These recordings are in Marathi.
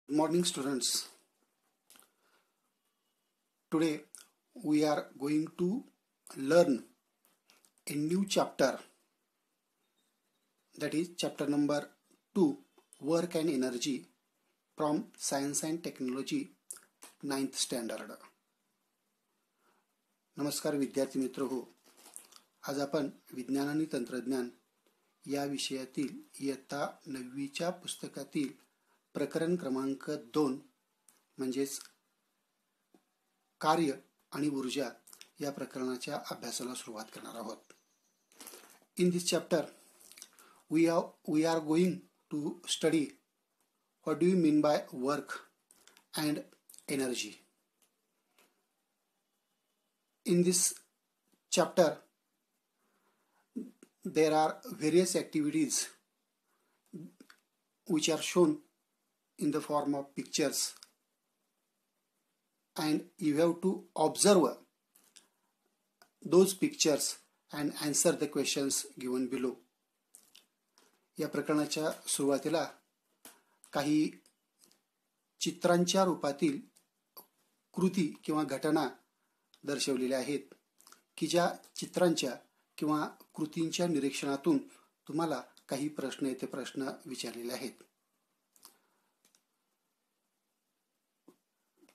Good morning, students. Today we are going to learn a new chapter, that is chapter number 2, Work and Energy, from Science and Technology 9th Standard. नमस्कार विद्यार्थी मित्र हो. आज आपण विज्ञान आणि तंत्रज्ञान या विषयातील इयत्ता 9वीच्या पुस्तकातील प्रकरण क्रमांक 2 म्हणजेच कार्य आणि ऊर्जा या प्रकरणाच्या अभ्यासाला सुरुवात करणार आहोत. In this chapter we are going to study what do you mean by work and energy. In this chapter there are various activities which are shown in the form of pictures, and you have to observe those pictures and answer the questions given below. या प्रकरणाच्या सुरुवातीला काही चित्रांच्या रूपातील कृती किंवा घटना दर्शवलेल्या आहेत की ज्या चित्रांच्या किंवा कृतींच्या निरीक्षणातून तुम्हाला काही प्रश्न विचारलेले आहेत.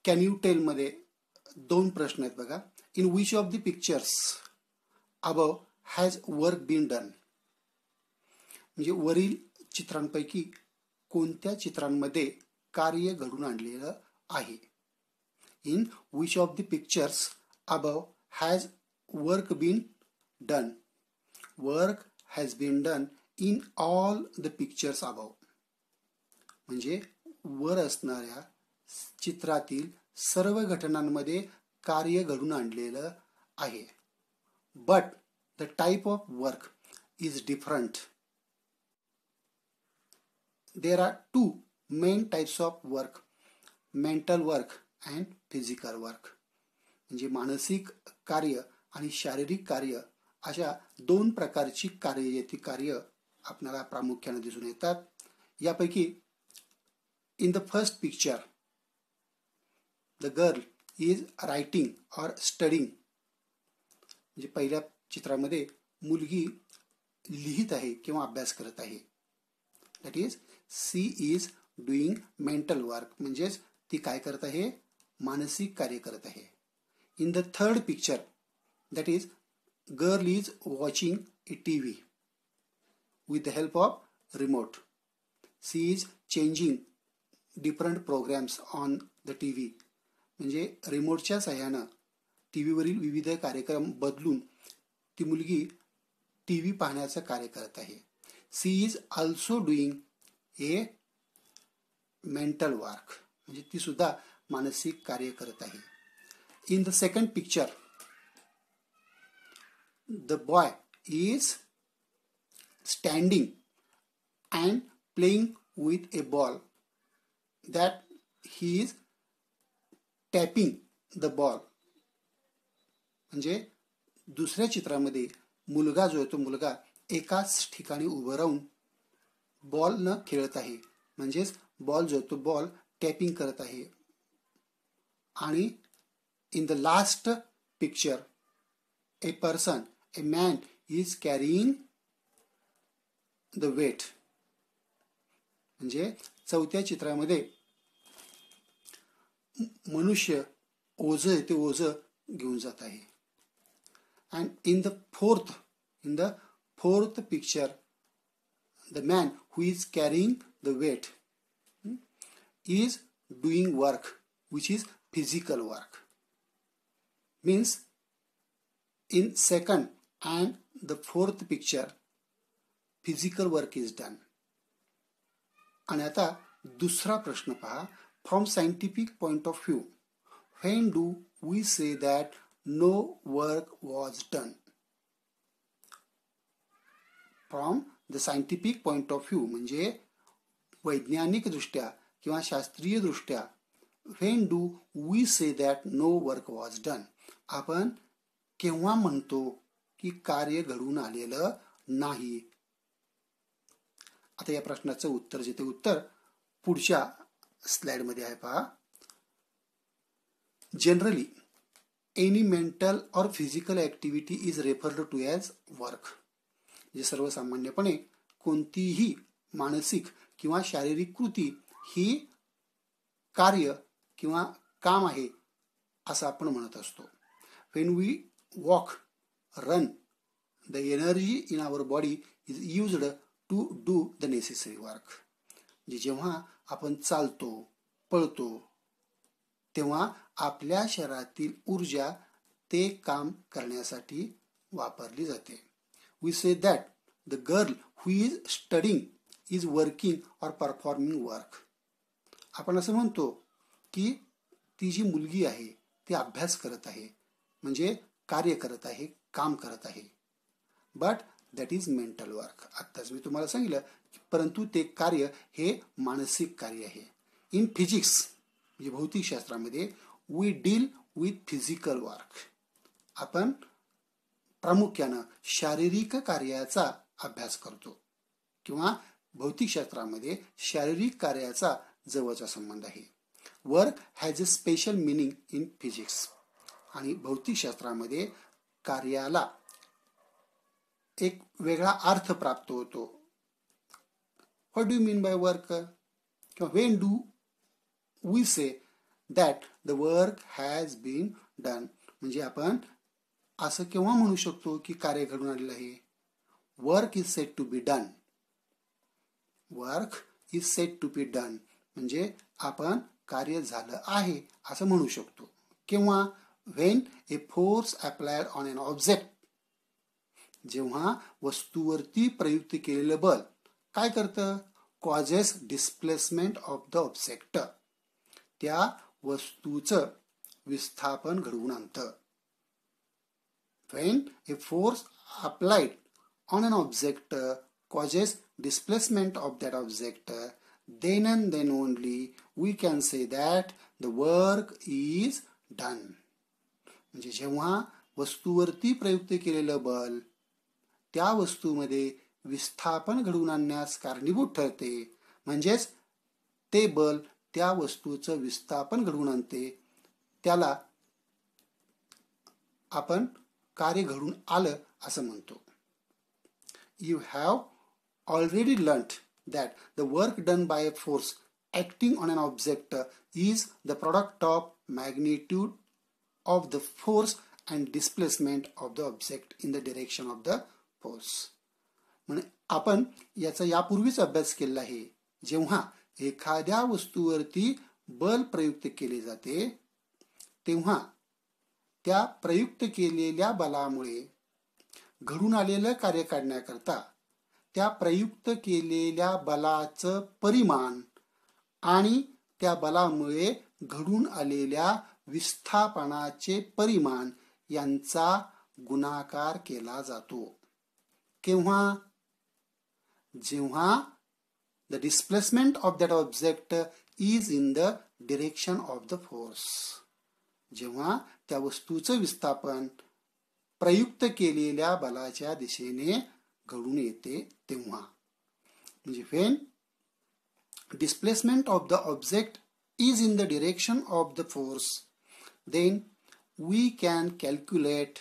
कॅन यू टेल मध्ये 2 प्रश्न आहेत बघा. In which of the pictures above has work been done. म्हणजे वरील चित्रांपैकी कोणत्या चित्रांमध्ये कार्य घडून आणलेलं आहे. In which of the pictures above has work been done. Work has been done in all the pictures above. म्हणजे वर असणाऱ्या चित्रातील सर्व घटनांमध्ये कार्य घडून आणलेलं आहे. But the type of work is different. There are 2 main types of work, mental work and physical work. म्हणजे मानसिक कार्य आणि शारीरिक कार्य अशा 2 प्रकारची कार्य आपल्याला प्रामुख्याने दिसून येतात. यापैकी in the first picture the girl is writing or studying. म्हणजे पहिल्या चित्रामध्ये मुलगी लिहित आहे किंवा अभ्यास करत आहे. That is, she is doing mental work. म्हणजेच ती काय करत आहे, मानसिक कार्य करत आहे. In the third picture, that is, girl is watching a TV with the help of remote. She is changing different programs on the TV. म्हणजे रिमोटच्या सहाय्यानं टीव्हीवरील विविध कार्यक्रम बदलून ती मुलगी टीव्ही पाहण्याचं कार्य करत आहे. She is also doing a mental work. म्हणजे ती सुद्धा मानसिक कार्य करत आहे. In the second picture, the boy is standing and playing with a ball that he is tapping the ball. म्हणजे दुसऱ्या चित्रामध्ये मुलगा जो आहे तो मुलगा एकाच ठिकाणी उभं राहून बॉल न खेळत आहे. म्हणजेच बॉल जो तो बॉल टॅपिंग करत आहे. आणि in the last picture a person, a man is carrying the weight. म्हणजे चौथ्या चित्रामध्ये मनुष्य ओझं आहे ते ओझं घेऊन जात आहे. And in the fourth picture, the man who is carrying the weight is doing work which is physical work. Means in second and the fourth picture physical work is done. आणि आता दुसरा प्रश्न पहा. From scientific point of view, when do we say that no work was done? From the scientific point of view म्हणजे वैज्ञानिक दृष्ट्या किंवा शास्त्रीय दृष्ट्या when do we say that no work was done. आपण केव्हा म्हणतो की कार्य घडून आलेलं नाही. आता या प्रश्नाचं उत्तर पुढच्या स्लाइडमध्ये आहे पहा. Generally any mental or physical activity is referred to as work. म्हणजे सर्वसामान्यपणे कोणतीही मानसिक किंवा शारीरिक कृती ही कार्य किंवा काम आहे असं आपण म्हणत असतो. When we walk, run, the energy in our body is used to do the necessary work. म्हणजे जेव्हा आपण चालतो, पळतो, तेव्हा आपल्या शरीरातील ऊर्जा ते काम करण्यासाठी वापरली जाते. We say that the girl who is studying is working or performing work. आपण असं म्हणतो की ती जी मुलगी आहे ती अभ्यास करत आहे, म्हणजे कार्य करत आहे, काम करत आहे. But that is mental work. आत्ताच मी तुम्हाला सांगितलं, परंतु ते कार्य हे मानसिक कार्य आहे. इन फिजिक्स म्हणजे भौतिकशास्त्रामध्ये we deal with physical work. आपण प्रामुख्यानं शारीरिक कार्याचा अभ्यास करतो किंवा भौतिकशास्त्रामध्ये शारीरिक कार्याचा जवळचा संबंध आहे. Work has a special meaning in physics. आणि भौतिकशास्त्रामध्ये कार्याला एक वेगळा अर्थ प्राप्त होतो. What do you mean by work? किंवा when do we say that the work has been done. म्हणजे आपण असं केव्हा म्हणू शकतो की कार्य घडून आलेलं आहे? Work is said to be done. Work is said to be done म्हणजे आपण कार्य झालं आहे असं म्हणू शकतो. किंवा when a force applied on an object. जेव्हा वस्तूवरती प्रयुक्त केलेलं बल काय करतं? Causes displacement of the object. त्या वस्तूचं विस्थापन घडवून आणतं. When a force applied on an object causes displacement of that object, then and then only we can say that the work is done. म्हणजे जेव्हा वस्तूवरती प्रयुक्त केलेलं बल त्या वस्तूमध्ये विस्थापन घडवून आणण्यास कारणीभूत ठरते, म्हणजेच ते बल त्या वस्तूचं विस्थापन घडवून आणते, त्याला आपण कार्य घडून आलं असं म्हणतो. You have already learned that the work done by a force acting on an object is the product of magnitude of the force and displacement of the object in the direction of the force. म्हणजे आपण याचा यापूर्वीच अभ्यास केलेला आहे. जेव्हा एखाद्या वस्तूवरती बल प्रयुक्त केले जाते तेव्हा त्या प्रयुक्त केलेल्या बलामुळे घडून आलेलं कार्य काढण्याकरता त्या प्रयुक्त केलेल्या बलाचं परिमाण आणि त्या बलामुळे घडून आलेल्या विस्थापनाचे परिमाण यांचा गुणाकार केला जातो. केव्हा? जेव्हा the displacement of that object is in the direction of the force. जेव्हा त्या वस्तूचं विस्थापन प्रयुक्त केलेल्या बलाच्या दिशेने घडून येते तेव्हा. म्हणजे when displacement of the object is in the direction of the force, then we can calculate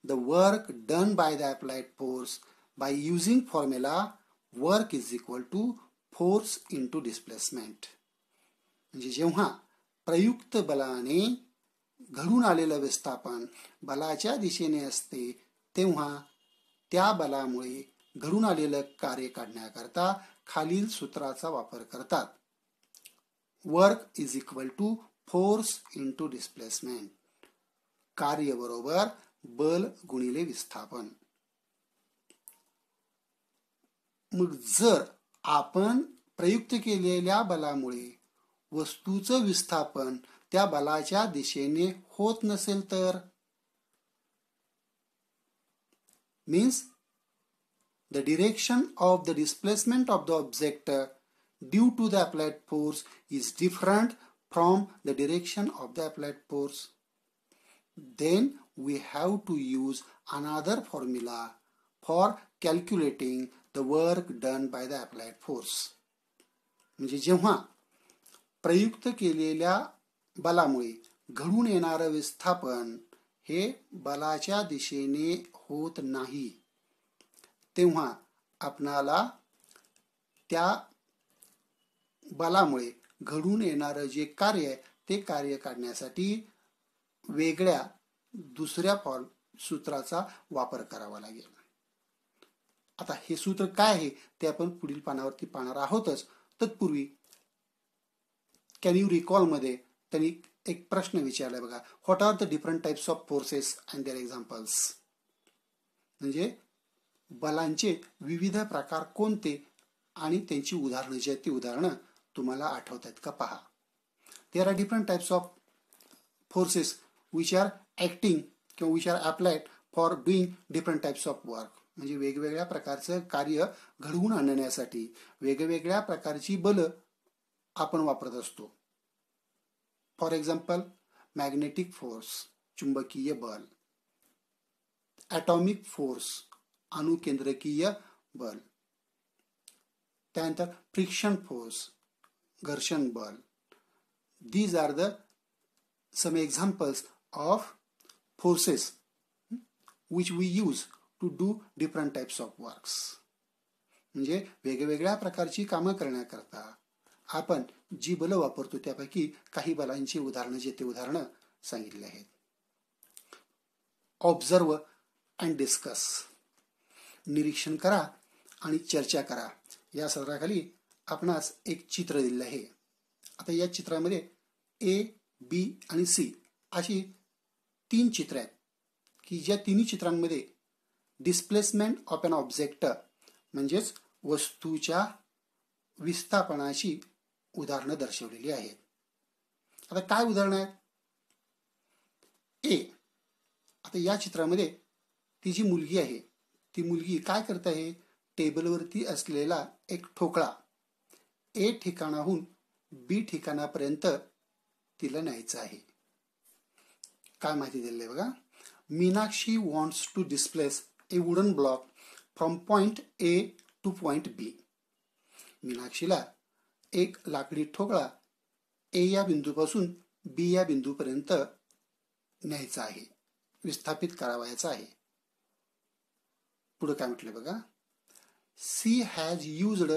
the work done by the applied force by using formula work is equal to force into displacement. म्हणजे जेव्हा प्रयुक्त बलाने घडून आलेलं विस्थापन बलाच्या दिशेने असते तेव्हा त्या बलामुळे घडून आलेलं कार्य काढण्याकरता खालील सूत्राचा वापर करतात. Work is equal to force into displacement. कार्य बरोबर बल गुणिले विस्थापन. मग जर आपण प्रयुक्त केलेल्या बलामुळे वस्तूचं विस्थापन त्या बलाच्या दिशेने होत नसेल तर, means the direction of the displacement of the object due to the applied force is different from the direction of the applied force, then we have to use another formula for calculating the work done by the applied force. म्हणजे जेव्हा प्रयुक्त केलेल्या बलामुळे घडून येणारं विस्थापन हे बलाच्या दिशेने होत नाही, तेव्हा आपणाला त्या बलामुळे घडून येणारं जे कार्य आहे ते कार्य काढण्यासाठी वेगळ्या दुसऱ्या सूत्राचा वापर करावा लागेल. आता हे सूत्र काय आहे ते आपण पुढील पानावरती पाहणार आहोतच. तत्पूर्वी कॅन यू रिकॉल मध्ये त्यांनी एक प्रश्न विचारलाय बघा. What are the different types of forces and their examples. म्हणजे बलांचे विविध प्रकार कोणते आणि त्यांची उदाहरणं जी आहेत ती उदाहरणं तुम्हाला आठवत आहेत का पहा. There are different types of forces which are acting किंवा which are applied for doing different types of work. म्हणजे वेगवेगळ्या प्रकारचं कार्य घडवून आणण्यासाठी वेगवेगळ्या प्रकारची बलं आपण वापरत असतो. फॉर एक्झाम्पल मॅग्नेटिक फोर्स, चुंबकीय बल. ॲटॉमिक फोर्स, अणुकेंद्रकीय बल. त्यानंतर फ्रिक्शन फोर्स, घर्षण बल. These are the some examples of forces which we use to do different types of works. म्हणजे वेगवेगळ्या प्रकारची कामं करण्याकरता आपण जी बलं वापरतो त्यापैकी काही बलांची उदाहरणं जे ते उदाहरणं सांगितले आहेत. Observe and discuss. निरीक्षण करा आणि चर्चा करा या सदराखाली आपणास एक चित्र दिलेलं आहे. आता या चित्रामध्ये ए, बी आणि सी अशी 3 चित्र आहेत की ज्या तिन्ही चित्रांमध्ये डिस्प्लेसमेंट ऑफ एन ऑब्जेक्ट म्हणजेच वस्तूच्या विस्थापनाची उदाहरणं दर्शवलेली आहेत. आता काय उदाहरणं आहेत? ए. आता या चित्रामध्ये ती जी मुलगी आहे ती मुलगी काय करत आहे? टेबलवरती असलेला एक ठोकळा ए ठिकाणाहून बी ठिकाणापर्यंत तिला न्यायचं आहे. काय माहिती दिली आहे बघा. Meenakshi wants to displace a wooden block from point A to point B. मीनाक्षीला एक लाकडी ठोकळा ए या बिंदूपासून बी या बिंदूपर्यंत न्यायचा आहे, विस्थापित करावायचा आहे. पुढे काय म्हटलं बघा. She has used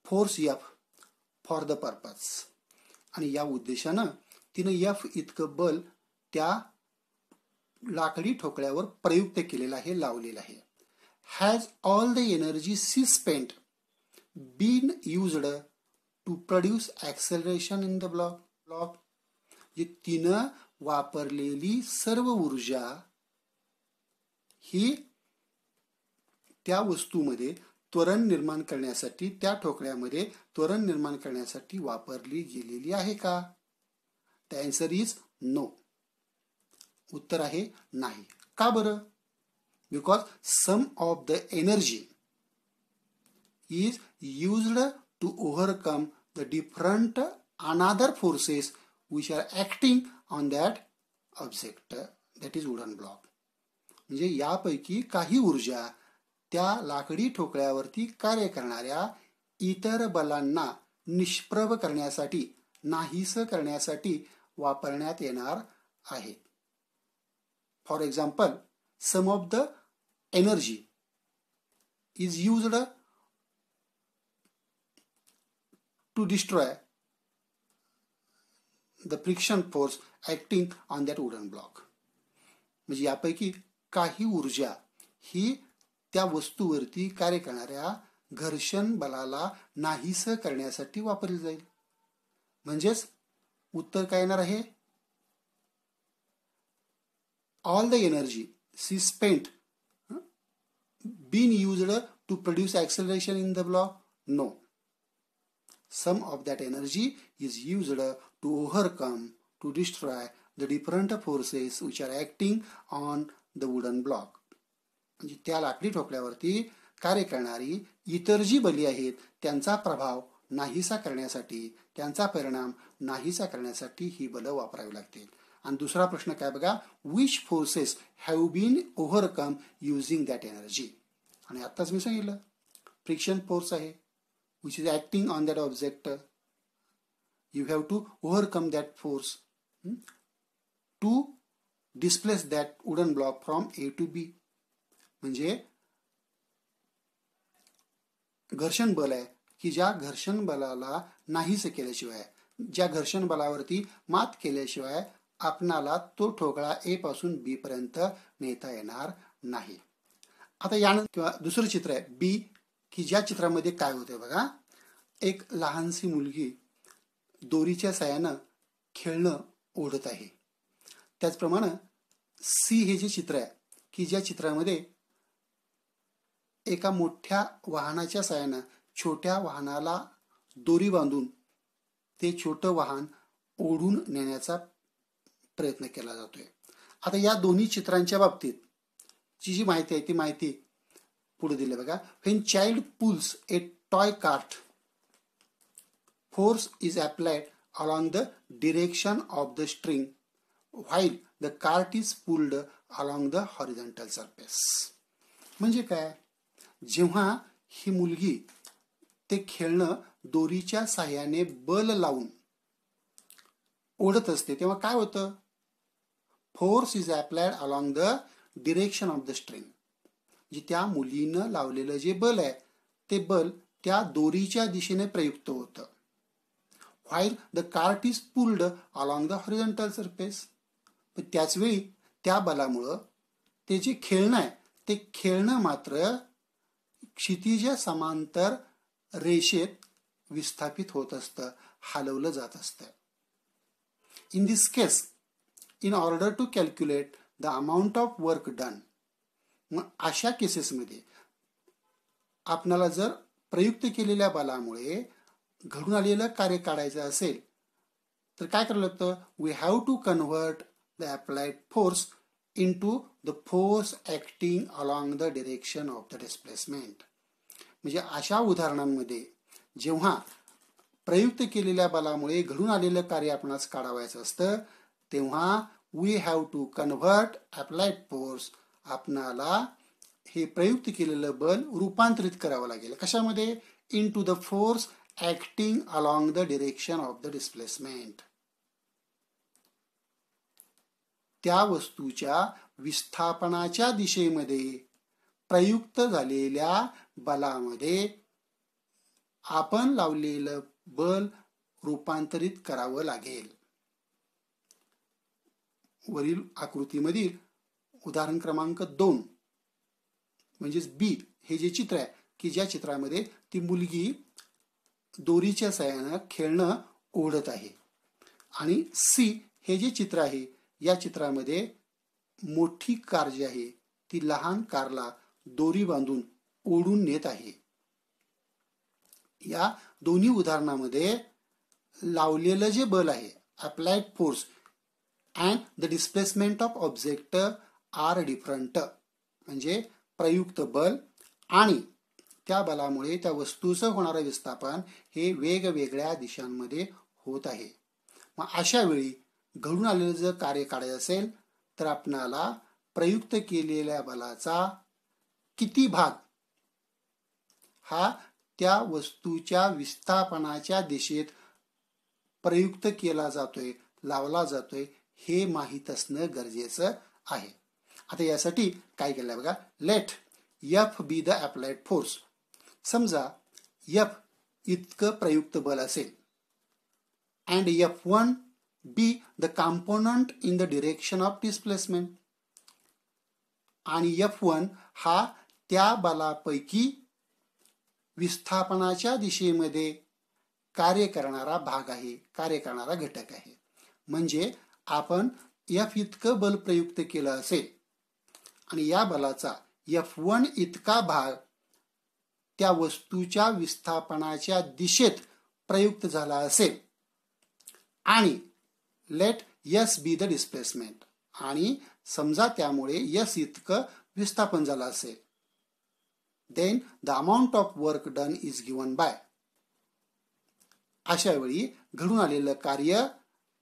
force F for the purpose. आणि या उद्देशानं तिनं एफ इतकं बल त्या लाकडी ठोकळ्यावर प्रयुक्त केलेलं आहे, लावलेलं आहे. Has all the energy C spent been used to produce acceleration in the block. जे तिनं वापरलेली सर्व ऊर्जा ही त्या वस्तूमध्ये त्वरण निर्माण करण्यासाठी, त्या ठोकळ्यामध्ये त्वरण निर्माण करण्यासाठी वापरली गेलेली आहे का? The answer is no. उत्तर आहे नाही. का बरं? Because some of the energy is used to overcome the different another forces which are acting on that object that is wooden block. म्हणजे यापैकी काही ऊर्जा त्या लाकडी ठोकळ्यावरती कार्य करणाऱ्या इतर बलांना निष्प्रभ करण्यासाठी, नाहीसं करण्यासाठी वापरण्यात येणार आहेत. For example, some of the energy is used to destroy the friction force acting on that wooden block. म्हणजे यापैकी काही ऊर्जा ही त्या वस्तूवरती कार्य करणाऱ्या घर्षण बलाला नाहीसं करण्यासाठी वापरली जाईल. म्हणजेच उत्तर काय येणार आहे? All the energy C spent been used to produce acceleration in the block? No. Some of that energy is used to overcome, to destroy the different forces which are acting on the wooden block. म्हणजे त्या लाकडी ठोकळ्यावरती कार्य करणारी इतर जी बली आहेत त्यांचा प्रभाव नाहीसा करण्यासाठी, त्यांचा परिणाम नाहीसा करण्यासाठी ही बलं वापरावी लागतील. आणि दुसरा प्रश्न काय बघा. Which forces have been overcome using that energy. आणि आत्ताच मी सांगितलं फ्रिक्शन फोर्स आहे which is acting on that object. You have to overcome that force to displace that wooden block from A to B. म्हणजे घर्षण बल आहे की ज्या घर्षण बलाला नाहीसे केल्याशिवाय, ज्या घर्षण बलावरती मात केल्याशिवाय आपणाला तो ठोकळा ए पासून बी पर्यंत नेता येणार नाही. आता यानंतर किंवा दुसरं चित्र आहे बी, की ज्या चित्रामध्ये काय होते बघा, एक लहानशी मुलगी दोरीच्या साहाय्यानं खेळणं ओढत आहे. त्याचप्रमाणे सी हे जे चित्र आहे की ज्या चित्रामध्ये एका मोठ्या वाहनाच्या साहाय्यानं छोट्या वाहनाला दोरी बांधून ते छोटं वाहन ओढून नेण्याचा प्रयत्न केला जातोय. आता या दोन्ही चित्रांच्या बाबतीत जी माहिती आहे ती माहिती पुढे दिली बघा. When child pulls a toy cart, force is applied along the direction of the string while the cart is pulled along the horizontal surface. म्हणजे काय, जेव्हा ही मुलगी ते खेळणं दोरीच्या साह्याने बल लावून ओढत असते तेव्हा काय होतं, force is applied along the direction of the string. जे त्या मुलीनं लावलेलं जे बल आहे ते बल त्या दोरीच्या दिशेने प्रयुक्त होतं. While the cart is pulled along the horizontal surface. पण त्याच वेळी त्या बलामुळं ते जे खेळणं आहे ते खेळणं मात्र क्षितिज समांतर रेषेत विस्थापित होत असतं, हलवलं जात असतं. In this case, in order to calculate the amount of work done, मग अशा केसेसमध्ये आपणाला जर प्रयुक्त केलेल्या बलामुळे घडून आलेलं कार्य काढायचं असेल तर काय करावं लागतं, we have to convert the applied force into the force acting along the direction of the displacement. म्हणजे अशा उदाहरणांमध्ये जेव्हा प्रयुक्त केलेल्या बलामुळे घडून आलेलं कार्य आपणास काढावायचं असतं तेव्हा we have to convert applied force, आपणाला हे प्रयुक्त केलेलं बल रूपांतरित करावं लागेल. कशामध्ये, into the force acting along the direction of the displacement. त्या वस्तूच्या विस्थापनाच्या दिशेमध्ये प्रयुक्त झालेल्या बलामध्ये आपण लावलेलं बल रूपांतरित करावं लागेल. वरील आकृतीमधील उदाहरण क्रमांक 2 म्हणजेच बी हे जे चित्र आहे की ज्या चित्रामध्ये ती मुलगी दोरीच्या साहाय्यानं खेळणं ओढत आहे, आणि सी हे जे चित्र आहे या चित्रामध्ये मोठी कार जी आहे ती लहान कारला दोरी बांधून ओढून नेत आहे. या दोन्ही उदाहरणामध्ये लावलेलं जे बल आहे, applied force and the displacement of object are different. म्हणजे प्रयुक्त बल आणि त्या बलामुळे त्या वस्तूचं होणारं विस्थापन हे वेगवेगळ्या दिशांमध्ये होत आहे. मग अशा वेळी घडून आलेलं जर कार्य काढायचं असेल तर आपणाला प्रयुक्त केलेल्या बलाचा किती भाग हा त्या वस्तूच्या विस्थापनाच्या दिशेत प्रयुक्त केला जातोय, लावला जातोय हे माहीत असणं गरजेचं आहे. आता यासाठी काय केलंय बघा, let F be the applied force. समजा एफ इतकं प्रयुक्त बल असेल and F1 be the component in the direction of displacement, आणि F1 हा त्या बलापैकी विस्थापनाच्या दिशेमध्ये कार्य करणारा भाग आहे, कार्य करणारा घटक आहे. म्हणजे आपण F इतकं बल प्रयुक्त केलं असेल आणि या बलाचा F1 इतका भाग त्या वस्तूच्या विस्थापनाच्या दिशेत प्रयुक्त झाला असेल आणि let S be the displacement, आणि समजा त्यामुळे S इतकं विस्थापन झालं असेल, then the amount of work done is given by. अशा वेळी घडून आलेलं कार्य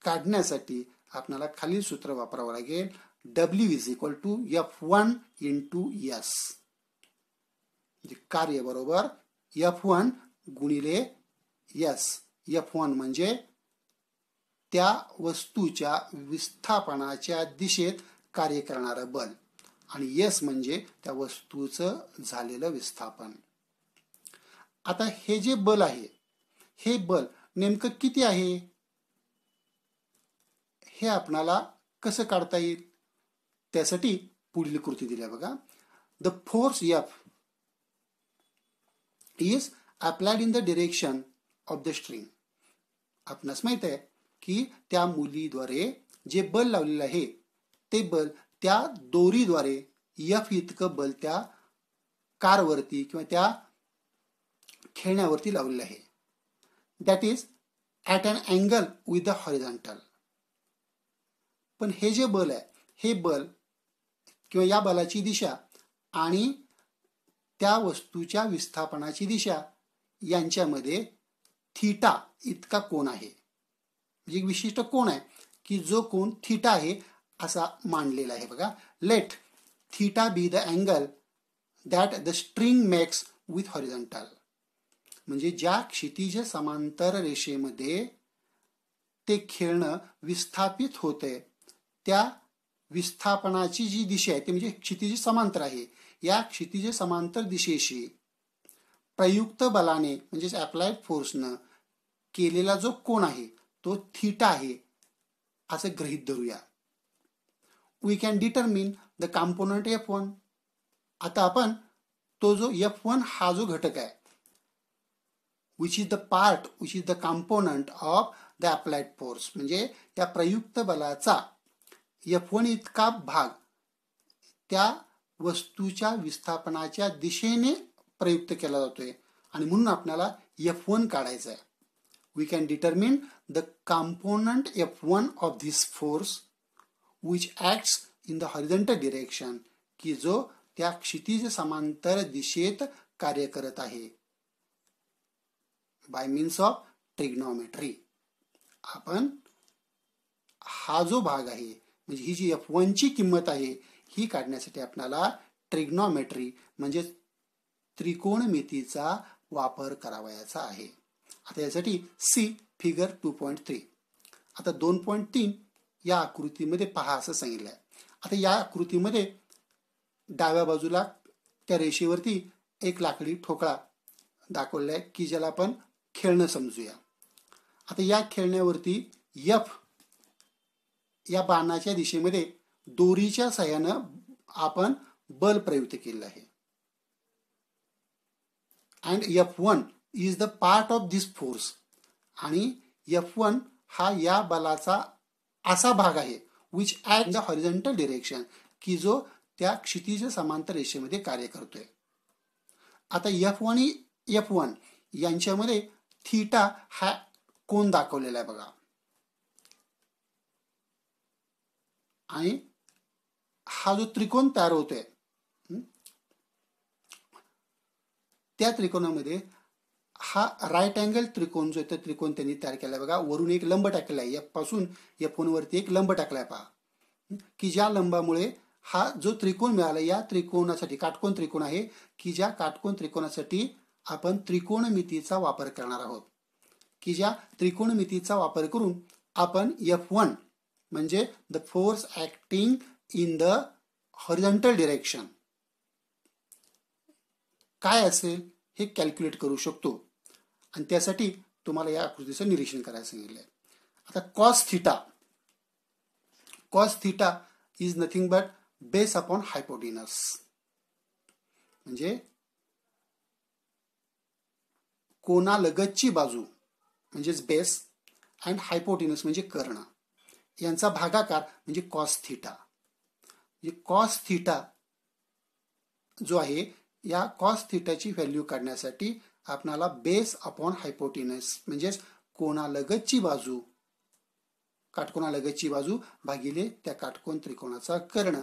काढण्यासाठी आपल्याला खालील सूत्र वापरावं लागेल, W is equal to F1 into S. कार्य बरोबर F1 गुणिले S. F1 म्हणजे त्या वस्तूच्या विस्थापनाच्या दिशेत कार्य करणारं बल, आणि एस म्हणजे त्या वस्तूचं झालेलं विस्थापन. आता हे जे बल आहे, हे बल नेमकं किती आहे हे आपणाला कसं काढता येईल? त्यासाठी पुढील कृती दिली बघा. The force F is applied in the direction of the string. आपणास माहित आहे की त्या मुलीद्वारे जे बल लावलेलं आहे ते बल त्या दोरीद्वारे एफ इतकं बल त्या कारवरती किंवा त्या खेळण्यावरती लावलेलं आहे. That is at an angle with the horizontal. पण हे जे बल आहे, हे बल किंवा या बलाची दिशा आणि त्या वस्तूच्या विस्थापनाची दिशा यांच्यामध्ये थीटा इतका कोन आहे. म्हणजे एक विशिष्ट कोन आहे की जो कोन थीटा आहे असा मांडलेला आहे बघा. Let theta be the angle that the string makes with horizontal. म्हणजे ज्या क्षितिज समांतर रेषेमध्ये ते खेळणं विस्थापित होते त्या विस्थापनाची जी दिशा आहे ते म्हणजे क्षितिज समांतर आहे. या क्षितिज समांतर दिशेशी प्रयुक्त बलाने म्हणजेच अप्लाइड फोर्सनं केलेला जो कोन आहे तो थीटा आहे असं गृहीत धरूया. We can determine the component F1. आता आपण तो जो F1 हा जो घटक आहे which is the component of the applied force, म्हणजे त्या प्रयुक्त बलाचा F1 इतका भाग त्या वस्तूच्या विस्थापनाच्या दिशेने प्रयुक्त केला जातोय आणि म्हणून आपल्याला F1 काढायचा आहे. We can determine the component F1 of this force which acts in the horizontal direction, की जो त्या क्षितिज समांतर दिशेत कार्य करत आहे. Bye means of trigonometry. आपण हा जो भाग आहे म्हणजे ही जी F1 ची किंमत आहे ही काढण्यासाठी आपल्याला ट्रिग्नोमेट्री म्हणजे त्रिकोणमितीचा वापर करावयाचा आहे. आता यासाठी सी फिगर 2.3. आता 2.3 या आकृतीमध्ये पहा असं सांगितलं आहे. आता या आकृतीमध्ये डाव्या बाजूला त्या रेषेवरती एक लाकडी ठोकळा दाखवला आहे की ज्याला आपण खेळणं समजूया. आता या खेळण्यावरती F या बाणाच्या दिशेमध्ये दोरीच्या साह्यानं आपण बल प्रयुक्त केलेलं आहे. And F1 is the part of this force. आणि F1 हा या बलाचा असा भाग आहे which at the horizontal direction, की जो त्या क्षितिज समांतर रेषेमध्ये कार्य करतोय. आता F1 यांच्यामध्ये थीटा हा कोन दाखवलेला आहे बघा. आणि हा जो त्रिकोण तयार होतोय त्या त्रिकोणामध्ये हा राईट अँगल त्रिकोण जो आहे त्रिकोण त्यांनी तयार केलाय बघा. वरून एक लंब टाकलेला आहे, F पासून F1 वरती एक लंब टाकलाय पहा, की ज्या लंबामुळे हा जो त्रिकोण मिळाला या त्रिकोणासाठी काटकोन त्रिकोण आहे की ज्या काटकोन त्रिकोणासाठी आपण त्रिकोणमितीचा वापर करणार आहोत. की ज्या त्रिकोणमितीचा वापर करून आपण F1 म्हणजे the force acting in the horizontal direction काय असेल हे कॅल्क्युलेट करू शकतो. आणि त्यासाठी तुम्हाला या आकृतीचं निरीक्षण करायला सांगितलंय. आता cos theta is nothing but base upon hypotenuse. म्हणजे कोनालगतची बाजू म्हणजेच बेस अँड हायपोटेनस म्हणजे कर्ण यांचा भागाकार म्हणजे कॉस थिटा. म्हणजे कॉस थिटा जो आहे या कॉस थिटाची व्हॅल्यू काढण्यासाठी आपल्याला बेस अपॉन हायपोटेनस म्हणजेच कोनालगतची बाजू काटकोनालगतची बाजू भागिले त्या काटकोन त्रिकोणाचा कर्ण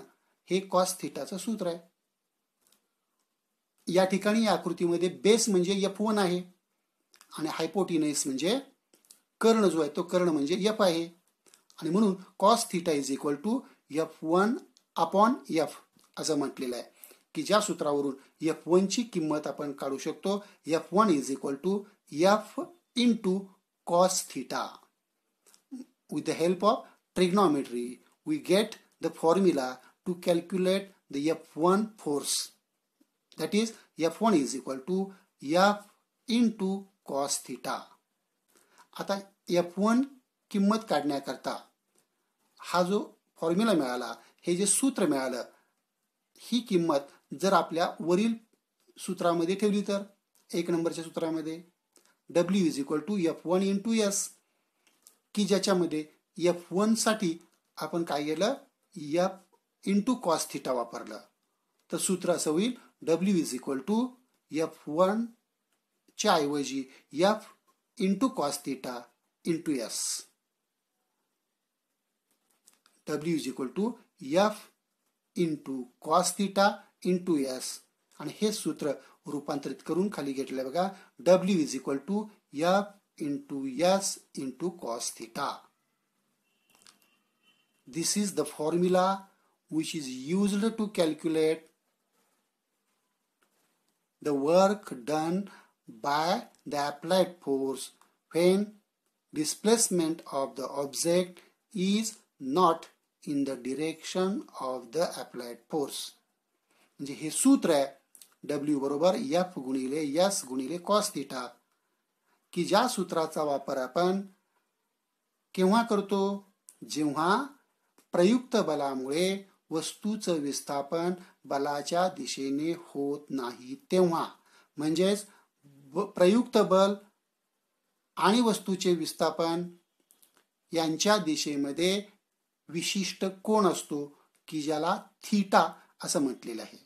हे कॉस थिटाचं सूत्र आहे. या ठिकाणी या आकृतीमध्ये बेस म्हणजे F1 आहे आणि हायपोटेनस म्हणजे कर्ण जो आहे तो कर्ण म्हणजे F आहे. आणि म्हणून cos theta is equal to F1 upon F असं म्हटलेलं आहे की ज्या सूत्रावरून F1 ची किंमत आपण काढू शकतो. F1 is equal to F into cos theta. with the help of trigonometry, we get the formula to calculate the F1 force. That is, F1 is equal to F into cos theta. आता F1 किंमत काढण्याकरता हा जो फॉर्म्युला मिळाला, हे जे सूत्र मिळालं, ही किंमत जर आपल्या वरील सूत्रामध्ये ठेवली तर 1 नंबरच्या सूत्रामध्ये W is equal to F1 into S, की ज्याच्यामध्ये F1 साठी आपण काय केलं, F इंटू कॉस थिटा वापरलं. तर सूत्र असं होईल W is equal to F1 च्या ऐवजी F into cos theta into S. W is equal to F into cos theta into S. आणि हे सूत्र रूपांतरित करून खाली घेतलं बघा, W is equal to F into S into cos theta. This is the formula which is used to calculate the work done by the applied force when displacement of the object is not in the direction of the applied force. म्हणजे हे सूत्र आहे W बरोबर F गुणिले S गुणिले cos थिटा, की ज्या सूत्राचा वापर आपण केव्हा करतो, जेव्हा प्रयुक्त बलामुळे वस्तूचं विस्थापन बलाच्या दिशेने होत नाही तेव्हा. म्हणजेच प्रयुक्त बल आणि वस्तूचे विस्थापन यांच्या दिशेमध्ये विशिष्ट कोन असतो, की ज्याला थीटा असं म्हटलेलं आहे.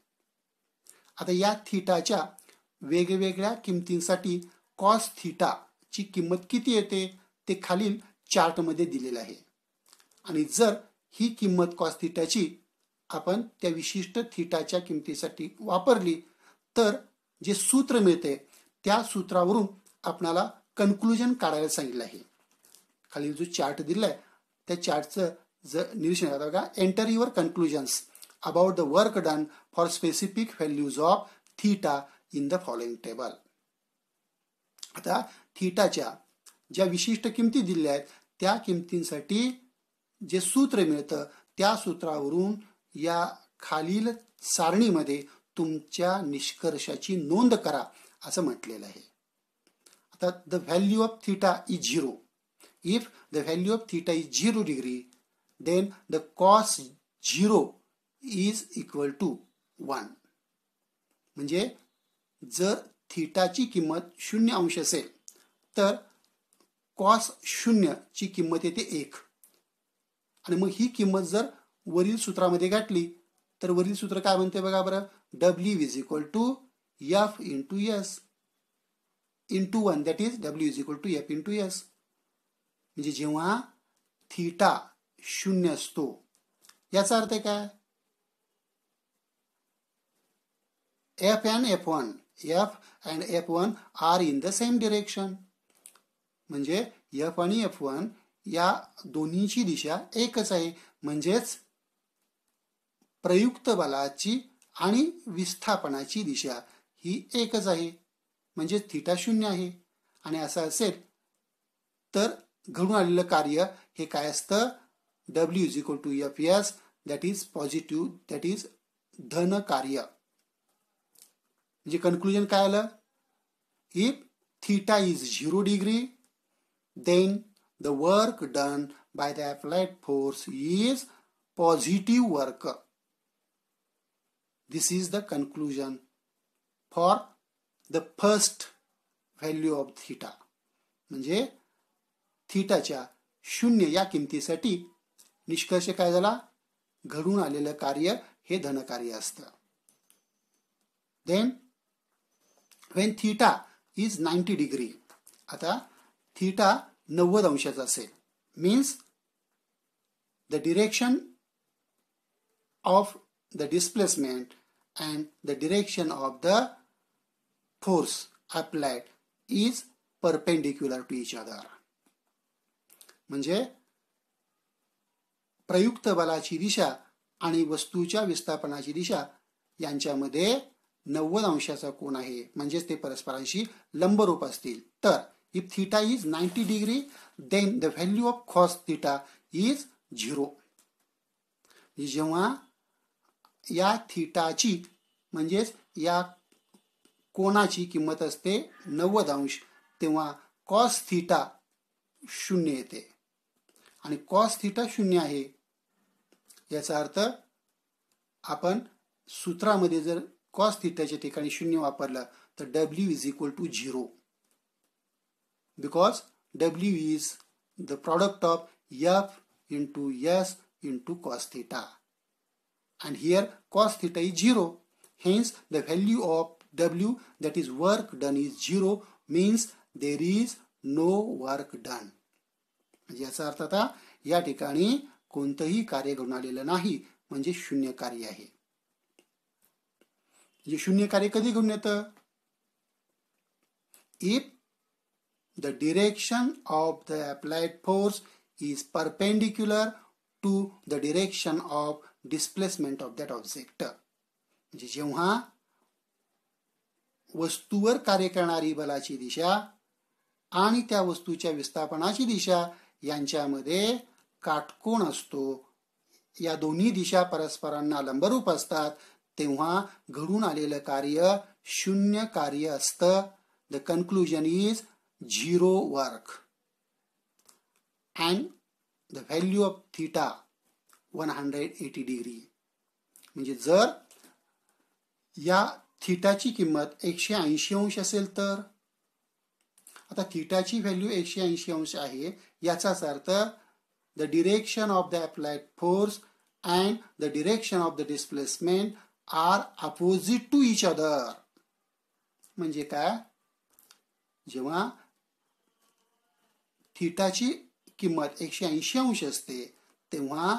आता या थीटाच्या वेगवेगळ्या किमतींसाठी कॉस थीटाची किंमत किती येते ते खालील चार्टमध्ये दिलेलं आहे. आणि जर ही किंमत कॉस थीटाची आपण त्या विशिष्ट थीटाच्या किमतीसाठी वापरली तर जे सूत्र मिळते त्या सूत्रावरून आपल्याला कन्क्लुजन काढायला सांगितलं आहे. खाली जो चार्ट दिलाय त्या चार्टचं जर निरीक्षण करा बघा, enter your conclusions about the work done for specific values of theta in the following table. आता थीटाच्या ज्या विशिष्ट किमती दिल्या आहेत त्या किमतींसाठी जे सूत्र मिळतं त्या सूत्रावरून या खालील सारणीमध्ये तुमच्या निष्कर्षाची नोंद करा असं म्हटलेलं आहे. आता the value of theta is 0. If the value of theta is 0 degree then the cos 0 is equal to 1. म्हणजे जर थीटाची किंमत 0 अंश असेल तर कॉस 0 ची किंमत येते 1. आणि मग ही किंमत जर वरील सूत्रामध्ये गाठली तर वरील सूत्र काय म्हणते बघा बरं, W is equal to F into S into 1, that is W is equal to F into S. म्हणजे जेव्हा थीटा 0 असतो याचा अर्थ काय, F and F1 R in the same direction. म्हणजे F आणि F1 या दोन्हीची दिशा एकच आहे. म्हणजेच प्रयुक्त बलाची आणि विस्थापनाची दिशा ही एकच आहे. म्हणजे थीटा 0 आहे. आणि असं असेल तर घडून आलेलं कार्य हे काय असतं, W is equal to Fs, that is positive, that is धन कार्य. म्हणजे कन्क्लुजन काय आलं, if theta is 0 degree then the work done by the applied force is positive work. This is the conclusion for the first value of theta. म्हणजे थीटाच्या 0 या किमतीसाठी निष्कर्ष काय झाला, घडून आलेलं कार्य हे धनकार्य असतं. Then when theta is 90 degree, आता थीटा 90 अंशाचा असेल, means the direction of the displacement and the direction of the force applied is perpendicular to each other. म्हणजे प्रयुक्त बलाची दिशा आणि वस्तूच्या विस्थापनाची दिशा यांच्यामध्ये 90 अंशाचा कोन आहे. म्हणजेच ते परस्परांशी लंबरूप असतील. तर if theta is 90 degree then the value of cos theta is 0. जेव्हा या थीटाची म्हणजेच या कोणाची किंमत असते 90 अंश तेव्हा कॉस थीटा 0 येते आणि कॉस थीटा 0 आहे याचा अर्थ आपण सूत्रामध्ये जर कॉस थीटाच्या ठिकाणी 0 वापरलं तर W is equal to 0 because W is the product of F into S into cos theta and here cos theta is 0. Hence the value of W, that is work done, is 0, means there is no work done. याचा अर्थ आता या ठिकाणी कोणतंही कार्य घडून आलेलं नाही म्हणजे शून्य कार्य आहे. म्हणजे शून्य कार्य कधी घडून येतं? If the direction of the applied force is perpendicular to the direction of displacement of that object. म्हणजे जेव्हा वस्तूवर कार्य करणारी बलाची दिशा आणि त्या वस्तूच्या विस्थापनाची दिशा यांच्यामध्ये काटकोन असतो, या दोन्ही दिशा परस्परांना लंबरूप असतात, तेव्हा घडून आलेलं कार्य शून्य कार्य असतं. The conclusion is 0 work and the value of theta 180 degree. म्हणजे जर या थीटाची किंमत 180 अंश असेल तर आता थीटाची व्हॅल्यू 180 अंश आहे याचाच अर्थ the direction of the applied force and the direction of the displacement are opposite to each other. म्हणजे काय? जेव्हा थीटाची किंमत 180 अंश असते तेव्हा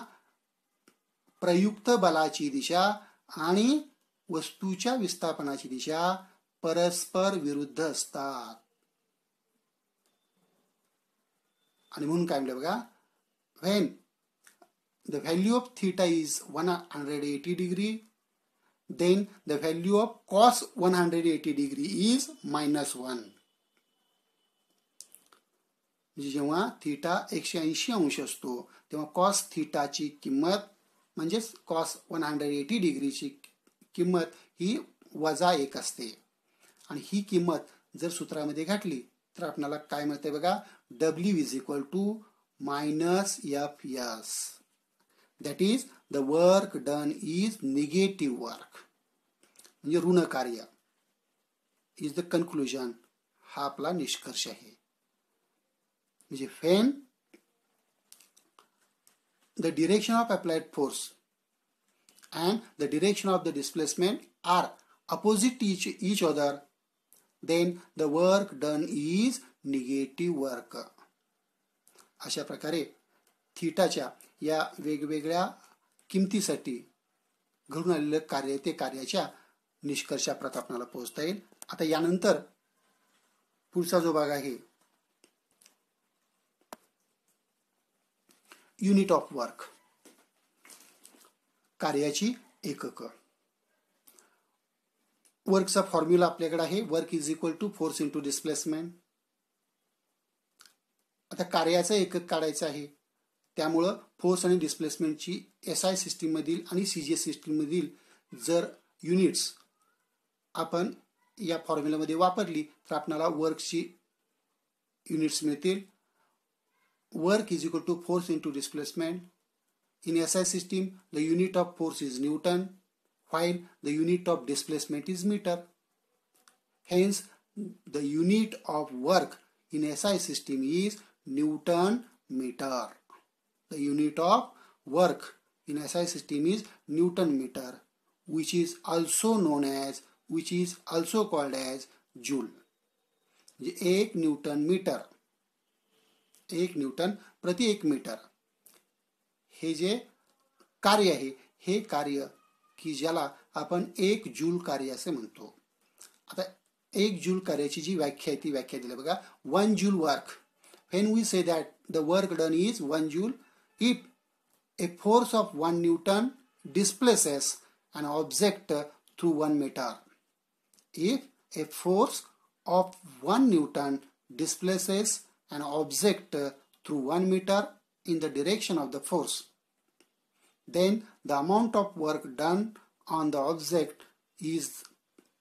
प्रयुक्त बलाची दिशा आणि वस्तूच्या विस्थापनाची दिशा परस्पर विरुद्ध असतात. आणि म्हणून काय म्हणलं बघा, when the value of theta is 180 degree, then the value of cos 180 degree is -1. म्हणजे जेव्हा थीटा 180 अंश असतो तेव्हा कॉस थीटाची किंमत म्हणजेच कॉस 180 डिग्रीची किंमत ही -1 असते आणि ही किंमत जर सूत्रामध्ये घातली तर आपल्याला काय मिळते बघा, W is equal to -Fs. That is the work done is negative work. म्हणजे ऋण कार्य is the conclusion. हा आपला निष्कर्ष आहे. म्हणजे when the direction of applied force and the direction of the displacement are opposite each other, then the work done is negative work. अशा प्रकारे थीटाच्या या वेगवेगळ्या किमतीसाठी घडून आलेलं कार्य ते कार्याच्या निष्कर्षाप्रत आपल्याला पोहोचता येईल. आता यानंतर पुढचा जो भाग आहे युनिट ऑफ वर्क, कार्याची एकक. वर्कचा फॉर्म्युला आपल्याकडे आहे, work is equal to force into displacement. आता कार्याचं एकक काढायचं आहे त्यामुळं फोर्स आणि डिस्प्लेसमेंटची SI सिस्टीम मधील आणि CGS सिस्टीम मधील जर युनिट्स आपण या फॉर्म्युलामध्ये वापरली तर आपल्याला वर्कची युनिट्स मिळतील. Work is equal to force into displacement. In SI system, the unit of force is Newton, while the unit of displacement is meter. Hence, the unit of work in SI system is Newton meter. The unit of work in SI system is Newton meter, which is also called as joule. एक न्यूटन मीटर, 1 न्यूटन प्रति 1 मीटर हे जे कार्य आहे हे कार्य की ज्याला आपण 1 जूल कार्य असे म्हणतो. आता 1 जूल कार्याची जी व्याख्या आहे ती व्याख्या दिली बघा. 1 joule work, when we say that the work done is 1 joule if a force of 1 newton displaces an object through 1 meter. If a force of 1 newton displaces an object through 1 meter in the direction of the force, then the amount of work done on the object is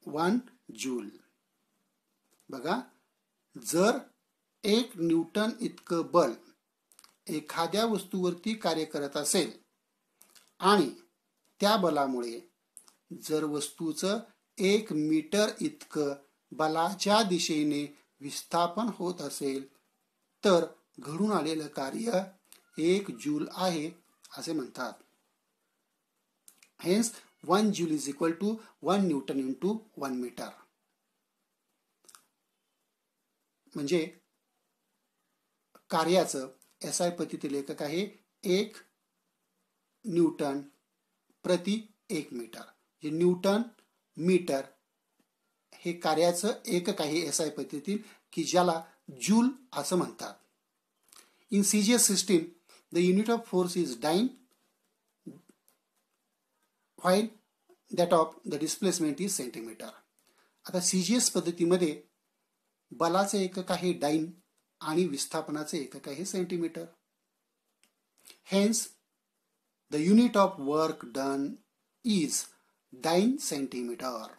1 joule. बघा, जर 1 न्यूटन इतकं बल एखाद्या वस्तूवरती कार्य करत असेल आणि त्या बलामुळे जर वस्तूचं 1 मीटर इतकं बलाच्या दिशेने विस्थापन होत असेल तर घडून आलेलं कार्य 1 जूल आहे असे म्हणतात. Hence 1 joule is equal to 1 newton into 1 metre. म्हणजे कार्याचं SI पद्धतीतील एकक आहे 1 न्यूटन प्रति 1 मीटर. जे न्यूटन मीटर हे कार्याचं एकक आहे SI पद्धतीतील की ज्याला जूल असं म्हणतात. In CGS system the unit of force is dyne while that of the displacement is centimetre. आता CGS पद्धतीमध्ये बलाचे एकक आहे डाइन आणि विस्थापनाचे एकक आहे centimetre. Hence the unit of work done is dyne centimetre.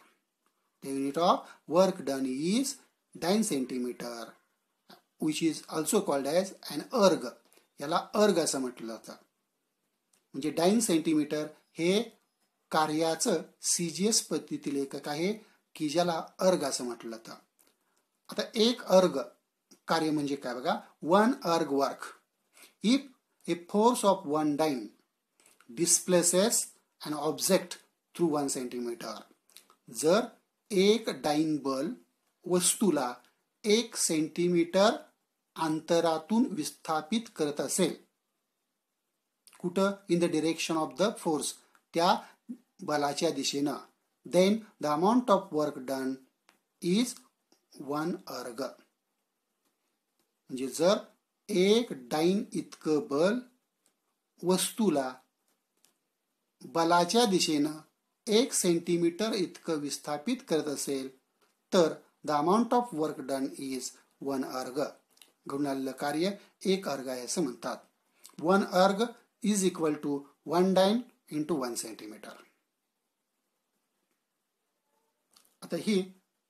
The unit of work done is 9 centimeter, which is also called as an erg. याला erg असं म्हटलं जातं. म्हणजे 9 सेंटीमीटर हे कार्याचं CGS पद्धतीतील एकक आहे की ज्याला erg असं म्हटलं जातं. आता एक erg कार्य म्हणजे काय बघा, 1 erg work. If a force of 1 dyne displaces an object through 1 centimeter, जर एक डाइन बल वस्तूला 1 सेंटीमीटर अंतरातून विस्थापित करत असेल, कुठं, in the direction of the force, त्या बलाच्या दिशेनं, then the amount of work done is 1 erg. म्हणजे जर एक डाइन इतकं बल वस्तूला बलाच्या दिशेनं 1 सेंटीमीटर इतकं विस्थापित करत असेल तर the amount of work done is 1 erg. घडून आलेलं कार्य 1 erg आहे असं म्हणतात. 1 erg is equal to 1 dyne into 1 centimetre. आता ही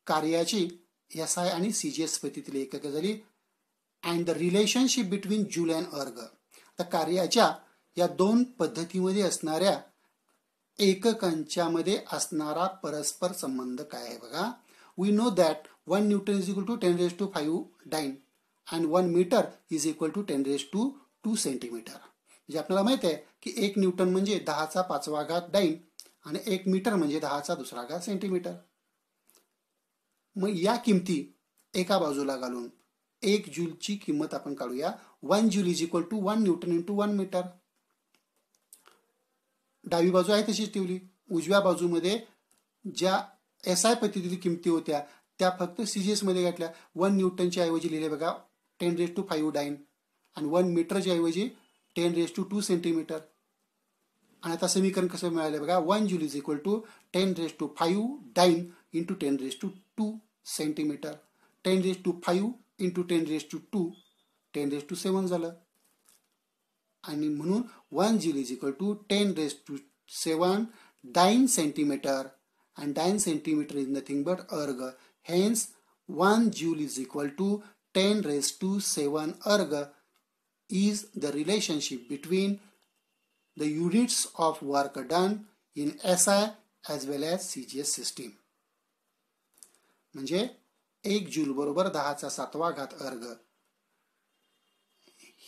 कार्याची SI आणि CGS पद्धतीतील एकक झाली. And the relationship between joule and erg. आता कार्याच्या या दोन पद्धतीमध्ये असणाऱ्या एककांच्या मध्ये असणारा परस्पर संबंध काय आहे बघा. We know that 1 newton is equal to 10⁵ dyne and 1 metre is equal to 10⁵2 centimetre. म्हणजे आपल्याला माहित आहे की 1 न्यूटन म्हणजे 10⁵ डाइन आणि 1 मीटर म्हणजे 10⁻² सेंटीमीटर. मग या किमती एका बाजूला घालून 1 जूलची किंमत आपण काढूया. 1 joule is equal to 1 newton into 1 metre. डावी बाजू आहे तशीच ठेवली. उजव्या बाजूमध्ये ज्या SI पद्धतीतील किमती होत्या त्या फक्त CGS मध्ये घातल्या. 1 न्यूटनच्या ऐवजी लिहिले बघा 10⁵ डाइन आणि 1 मीटरच्या ऐवजी 10⁵2 सेंटीमीटर. आणि आता समीकरण कसं मिळालं बघा. 1 joule is equal to 10⁵ dyne into 10⁵2 centimetre. 10⁵5 into 10⁵2 10�7 झालं. आणि म्हणून 1 joule is equal to 10⁷ dyne centimetre and 9 centimeter is nothing but erg. Hence 1 joule is equal to 10⁷ erg is the relationship between the units of work done in SI as well as CGS system. म्हणजे 1 जूल बरोबर 10⁷ erg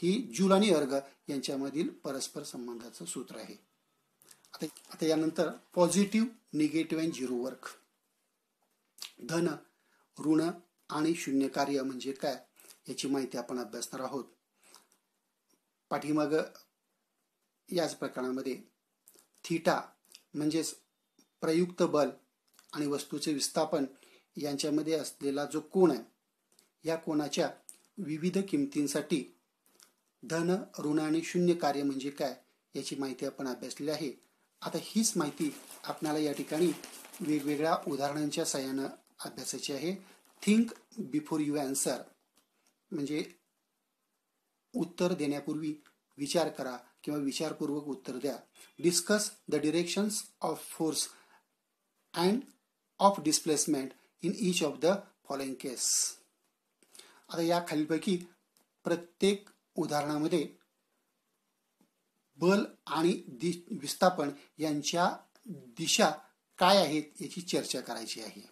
ही जूल आणि erg यांच्यामधील परस्पर संबंधाचं सूत्र आहे. आता यानंतर पॉझिटिव्ह, निगेटिव्ह आणि झिरो वर्क. धन, ऋण आणि शून्य कार्य म्हणजे काय याची माहिती आपण अभ्यासणार आहोत. पाठीमाग याच प्रकरणामध्ये थीटा म्हणजेच प्रयुक्त बल आणि वस्तूचे विस्थापन यांच्यामध्ये असलेला जो कोन आहे या कोनाच्या विविध किमतींसाठी धन, ऋण आणि शून्य कार्य म्हणजे काय याची माहिती आपण अभ्यासलेली आहे. आता हीच माहिती आपल्याला या ठिकाणी वेगवेगळ्या उदाहरणांच्या साहाय्याने अभ्यासाची आहे. थिंक बिफोर यू आन्सर म्हणजे उत्तर देण्यापूर्वी विचार करा किंवा विचारपूर्वक उत्तर द्या. Discuss the directions of force and of displacement in each of the following case. आता या खालीलपैकी प्रत्येक उदाहरणामध्ये बल आणि विस्थापन यांच्या दिशा काय आहेत याची चर्चा करायची आहे.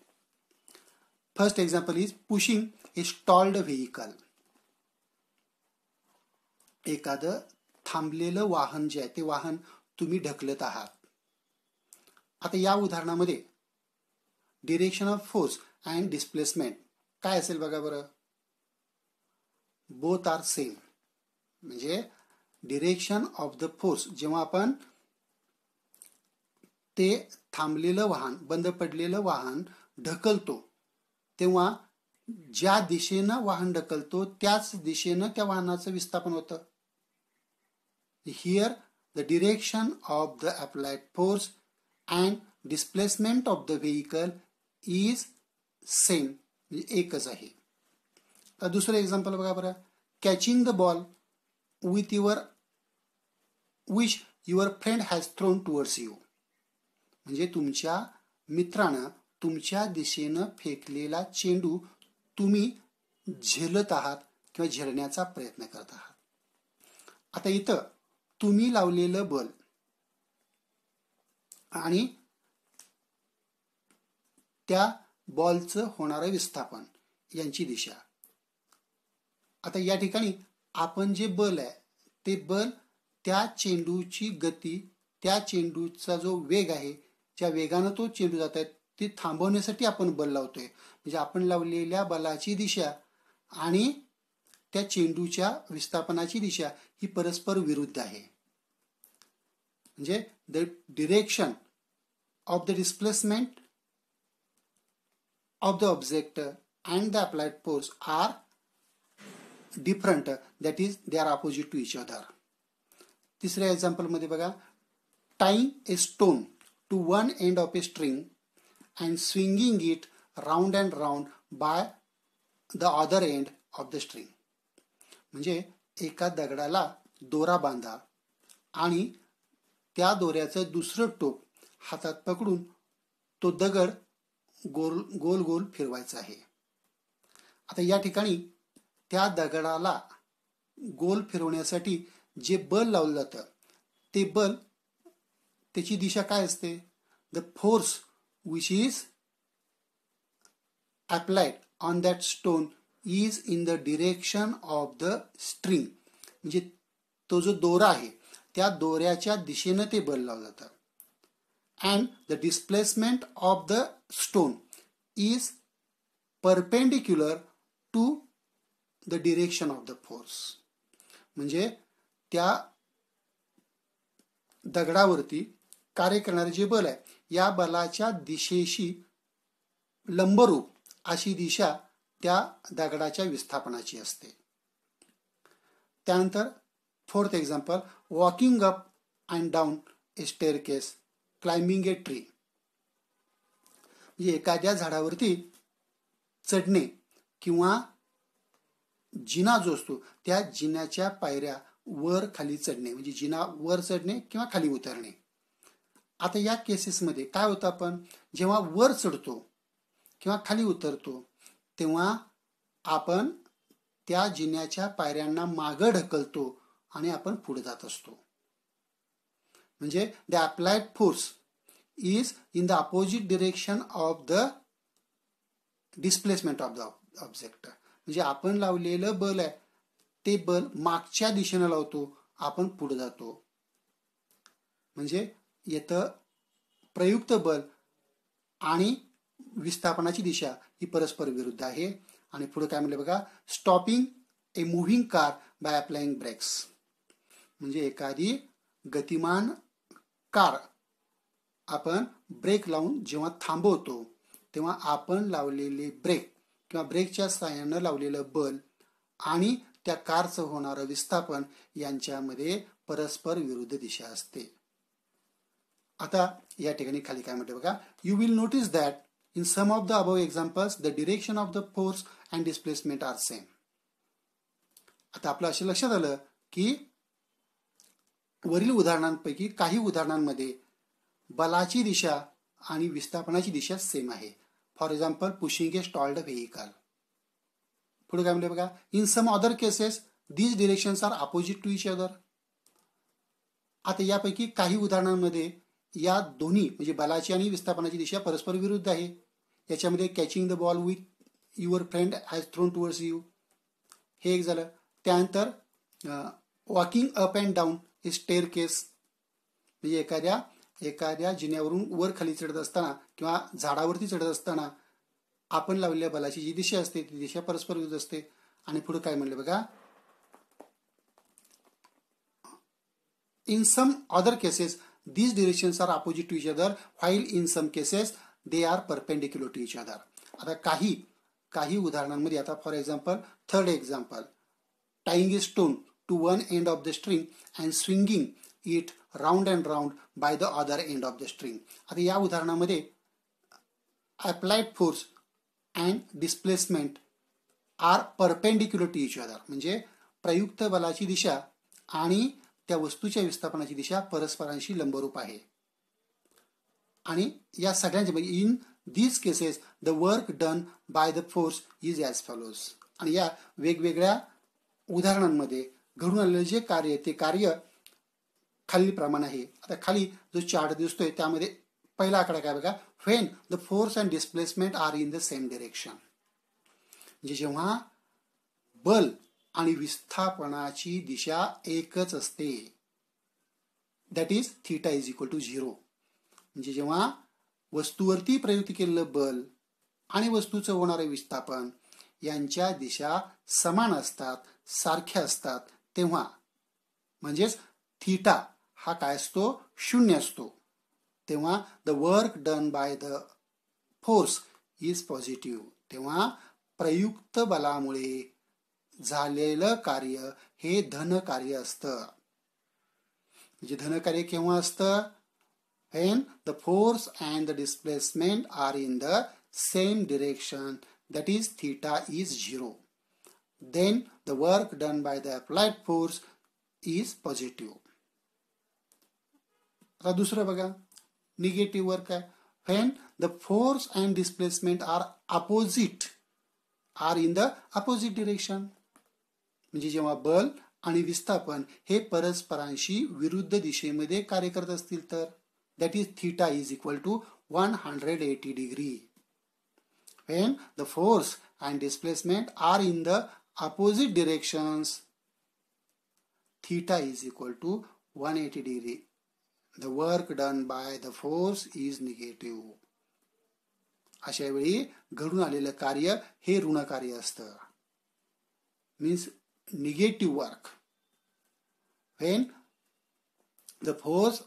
First example is pushing a stalled vehicle. एखादं थांबलेलं वाहन जे आहे ते वाहन तुम्ही ढकलत आहात. आता या उदाहरणामध्ये direction of force and displacement काय असेल बघा बरं. Both are same. म्हणजे डिरेक्शन ऑफ द फोर्स जेव्हा आपण ते थांबलेलं वाहन बंद पडलेलं वाहन ढकलतो तेव्हा ज्या दिशेनं वाहन ढकलतो त्याच दिशेनं त्या वाहनाचं विस्थापन होतं. Here the direction of the applied force and displacement of the vehicle is same. म्हणजे एकच आहे. तर दुसरं एक्झाम्पल बघा बरं. Catching the ball with which your friend has thrown towards you. म्हणजे तुमच्या मित्रानं तुमच्या दिशेनं फेकलेला चेंडू तुम्ही झेलत आहात किंवा झेलण्याचा प्रयत्न करत आहात. आता इथं तुम्ही लावलेलं बल आणि त्या बॉलचं होणारं विस्थापन यांची दिशा. आता या ठिकाणी आपण जे बल आहे ते बल त्या चेंडूची गती त्या चेंडूचा जो वेग आहे ज्या वेगानं तो चेंडू जात आहे ते थांबवण्यासाठी आपण बल लावतोय. म्हणजे आपण लावलेल्या बलाची दिशा आणि त्या चेंडूच्या विस्थापनाची दिशा ही परस्पर विरुद्ध आहे. म्हणजे the direction of the displacement of the object and the applied force are different. That is they are opposite to each other. तिसऱ्या एक्झाम्पल मध्ये बघा. Tying a stone to one end of a string and swinging it round and round by the other end of the string. म्हणजे एका दगडाला दोरा बांधा आणि त्या दोऱ्याचं दुसरं टोक हातात पकडून तो दगड गोल गोल गोल फिरवायचा आहे. आता या ठिकाणी त्या दगडाला गोल फिरवण्यासाठी जे बल लावलं जातं ते बल त्याची दिशा काय असते. The force which is applied on that stone is in the direction of the string. म्हणजे तो जो दोरा आहे त्या दोऱ्याच्या दिशेनं ते बल लावलं जातं. and the displacement of the stone is perpendicular to the direction of the force. म्हणजे त्या दगडावरती कार्य करणारे जे बल आहे या बलाच्या दिशेशी लंबरूप अशी दिशा त्या दगडाच्या विस्थापनाची असते. त्यानंतर fourth example. Walking up and down A staircase climbing a tree. म्हणजे एखाद्या झाडावरती चढणे किंवा जिना जो असतो त्या जिन्याच्या पायऱ्या वर खाली चढणे म्हणजे जिना वर चढणे किंवा खाली उतरणे. आता या केसेसमध्ये काय होतं. आपण जेव्हा वर चढतो किंवा खाली उतरतो तेव्हा आपण त्या जिन्याच्या पायऱ्यांना मागं ढकलतो आणि आपण पुढे जात असतो. म्हणजे the applied force is in the opposite direction of the displacement of the object. म्हणजे आपण लावलेलं बल आहे ते बल मागच्या दिशेनं लावतो आपण पुढे जातो. म्हणजे येतं प्रयुक्त बल आणि विस्थापनाची दिशा ही परस्पर विरुद्ध आहे. आणि पुढे काय म्हणले बघा. Stopping a moving car by applying brakes. म्हणजे एखादी गतिमान कार आपण ब्रेक लावून जेव्हा थांबवतो तेव्हा आपण लावलेले ब्रेक किंवा ब्रेकच्या साहाय्यानं लावलेलं बल आणि त्या कारचं होणारं विस्थापन यांच्यामध्ये परस्पर विरुद्ध दिशा असते. आता या ठिकाणी खाली काय म्हणते बघा. You will notice that in some of the above examples the direction of the force and displacement are same. आता आपलं असं लक्षात आलं की वरील उदाहरणांपैकी काही उदाहरणांमध्ये बलाची दिशा आणि विस्थापनाची दिशा सेम आहे. For example pushing a stalled vehicle. पुढे काय म्हणले बघा, in some other cases these directions are opposite to each other. आता यापैकी काही उदाहरणांमध्ये या दोन्ही म्हणजे बलाची आणि विस्थापनाची दिशा परस्पर विरुद्ध आहे. याच्यामध्ये catching the ball with your friend has thrown towards you हे एक झालं. त्यानंतर walking up and down a staircase म्हणजे एखाद्या जिन्यावरून वर खाली चढत असताना किंवा झाडावरती चढत असताना आपण लावलेल्या बलाची जी दिशा असते ती दिशा परस्पर विरुद्ध असते. आणि पुढे काय म्हणले बघा, in some other cases these directions are opposite to each other while in some cases they are perpendicular to each other. आता काही उदाहरणांमध्ये आता for example third example, tying a stone to one end of the string and swinging it round and round by the other end of the string. आता या उदाहरणामध्ये applied force and displacement are perpendicular to each other म्हणजे प्रयुक्त बलाची दिशा आणि त्या वस्तूच्या विस्थापनाची दिशा परस्परांशी लंबरूप आहे. आणि या सगळ्यांचे म्हणजे in these cases the work done by the force is as follows. आणि या वेगवेगळ्या उदाहरणांमध्ये घडून आलेले जे कार्य ते कार्य खालीलप्रमाणे आहे. आता खाली जो चार्ट दिसतोय त्यामध्ये पहिला आकडा काय बघा, when the force and displacement are in the same direction म्हणजे जेव्हा बल आणि विस्थापनाची दिशा एकच असते, that is theta is equal to 0. म्हणजे जेव्हा वस्तूवरती प्रयुक्त केलेलं बल आणि वस्तूचं होणारे विस्थापन यांच्या दिशा समान असतात, सारख्या असतात, तेव्हा म्हणजेच थीटा हा काय असतो, 0 असतो. तेव्हा the work done by the force is positive. तेव्हा प्रयुक्त बलामुळे झालेलं कार्य हे धन कार्य असतं. म्हणजे धन कार्य केव्हा असतं, when the force and the displacement are in the same direction, that is theta is 0. Then the work done by the applied force is positive. आता दुसरं बघा, निगेटिव्ह वर्क आहे, when the force and displacement are in the opposite direction. म्हणजे जेव्हा बल आणि विस्थापन हे परस्परांशी विरुद्ध दिशेमध्ये कार्य करत असतील तर that is theta is equal to 180 degree. When the force and displacement are in the opposite directions, theta is equal to 180 degree. The work done by the force is negative. अशा वेळी घडून आलेलं कार्य हे ऋण कार्य असतं. Means negative work. When the force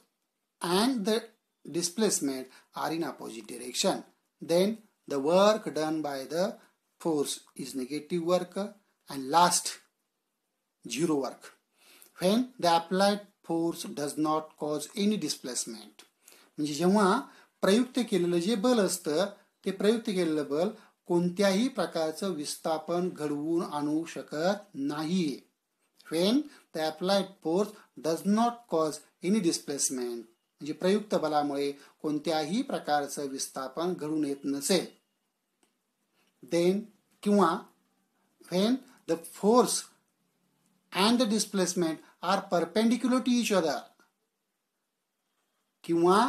and the displacement are in opposite direction, then the work done by the force is negative work. And last, 0 work. When the applied force does not cause any displacement. म्हणजे जेव्हा प्रयुक्त केलेलं जे बल असतं ते प्रयुक्त केलेलं बल कोणत्याही प्रकारचं विस्थापन घडवून आणू शकत नाही. When the applied force does not cause any displacement म्हणजे प्रयुक्त बलामुळे कोणत्याही प्रकारचं विस्थापन घडून येत नसेल. Then किंवा when the force and the displacement are perpendicular to each other किंवा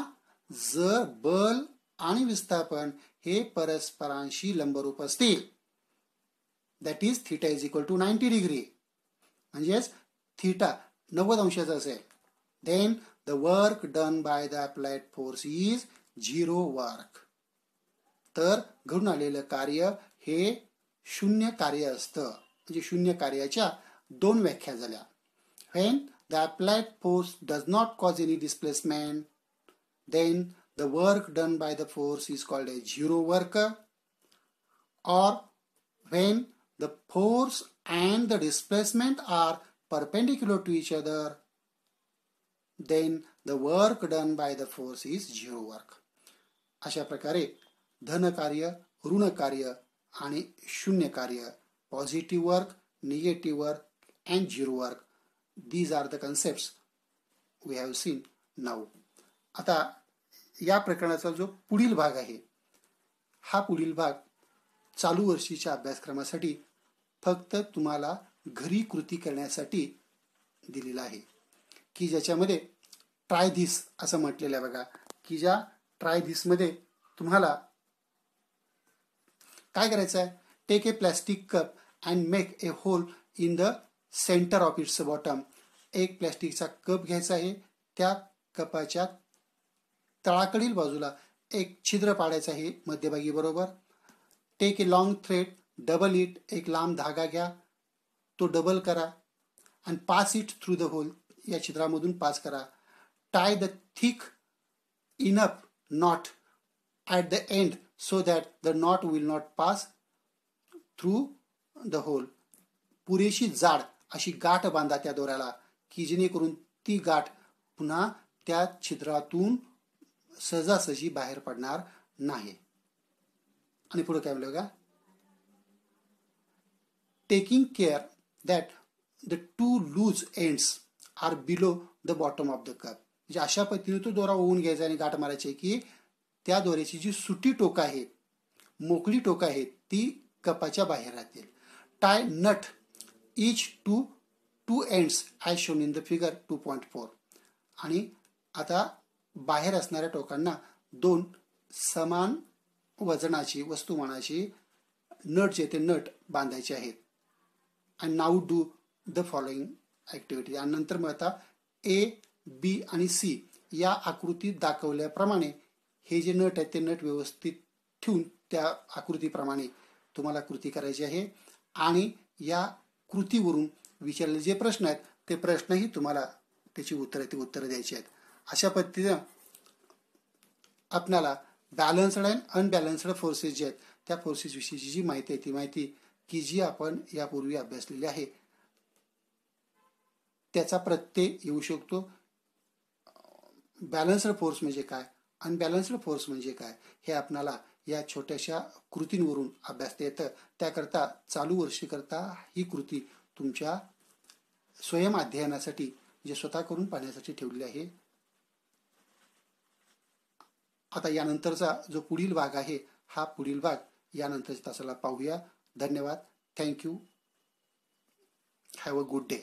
जर बल आणि विस्थापन हे परस्परांशी लंबरूप असतील, that is theta is equal to 90 degree म्हणजेच थीटा 90 अंशाचा असेल, then the work done by the applied force is 0 work. तर घडून आलेलं कार्य हे शून्य कार्य असतं. म्हणजे शून्य कार्याच्या 2 व्याख्या झाल्या. When the applied force does not cause any displacement, then the work done by the force is called a 0 work. Or when the force and the displacement are perpendicular to each other, then the work done by the force is 0 work. अशा प्रकारे धन कार्य, ऋण कार्य आणि शून्य कार्य, positive work, negative work and zero work. These are the concepts we have seen now. आता या प्रकरणाचा जो पुढील भाग आहे, हा पुढील भाग चालू वर्षीच्या अभ्यासक्रमासाठी फक्त तुम्हाला घरी कृती करण्यासाठी दिलेला आहे, की ज्याच्यामध्ये ट्राय धिस असं म्हटलेलं आहे बघा, की ज्या ट्राय धिसमध्ये तुम्हाला काय करायचं आहे, take a plastic cup and make a hole in the centre of its bottom. एक प्लॅस्टिकचा कप घ्यायचा आहे, त्या कपाच्या तळाकडील बाजूला एक छिद्र पाडायचं आहे मध्यभागी बरोबर. Take a long thread, double it, एक लांब धागा घ्या, तो डबल करा आणि pass it through the hole, या छिद्रामधून पास करा. Tie the thick enough knot at the end so that the knot will not pass through the hole. पुरेशी जाड अशी गाठ बांधा त्या दोऱ्याला, की जेणेकरून ती गाठ पुन्हा त्या छिद्रातून सहजासहजी बाहेर पडणार नाही. आणि पुढे काय म्हणलं का, taking care that the two loose ends are below the bottom of the cup. म्हणजे अशा पद्धतीने तो दोरा ओवून घ्यायचा आणि गाठ मारायची, की त्या दोऱ्याची जी सुटी टोकं आहेत, मोकळी टोकं आहेत, ती कपाच्या बाहेर राहतील. Tie knot each to two ends as shown in the figure 2.4. आणि आता बाहेर असणाऱ्या टोकांना दोन समान वजनाची वस्तुमानाची नट जे ते नट बांधायचे आहेत. And now do the following activity. आणि नंतर मग आता ए, बी आणि सी या आकृतीत दाखवल्याप्रमाणे हे जे नट आहेत ते नट व्यवस्थित ठेवून त्या आकृतीप्रमाणे तुम्हाला कृती करायची आहे. आणि या कृतीवरून विचारलेले जे प्रश्न आहेत ते प्रश्नही तुम्हाला त्याची उत्तरं द्यायची आहेत. अशा पद्धतीनं आपल्याला बॅलन्स्ड अँड अनबॅलन्स्ड फोर्सेस जे आहेत त्या फोर्सेस विषयीची जी माहिती आहे ती माहिती की जी आपण यापूर्वी अभ्यासलेली आहे त्याचा प्रत्यय येऊ शकतो. बॅलन्स्ड फोर्स म्हणजे काय, अनबॅलन्स्ड फोर्स म्हणजे काय, हे आपल्याला या छोट्याशा कृतींवरून अभ्यासता येतं. त्याकरता चालू वर्षीकरता ही कृती तुमच्या स्वयं अध्ययनासाठी जे स्वतः करून पाहण्यासाठी ठेवलेली आहे. आता यानंतरचा जो पुढील भाग आहे हा पुढील भाग यानंतरच्या तासाला पाहूया. धन्यवाद. Thank you. Have a good day.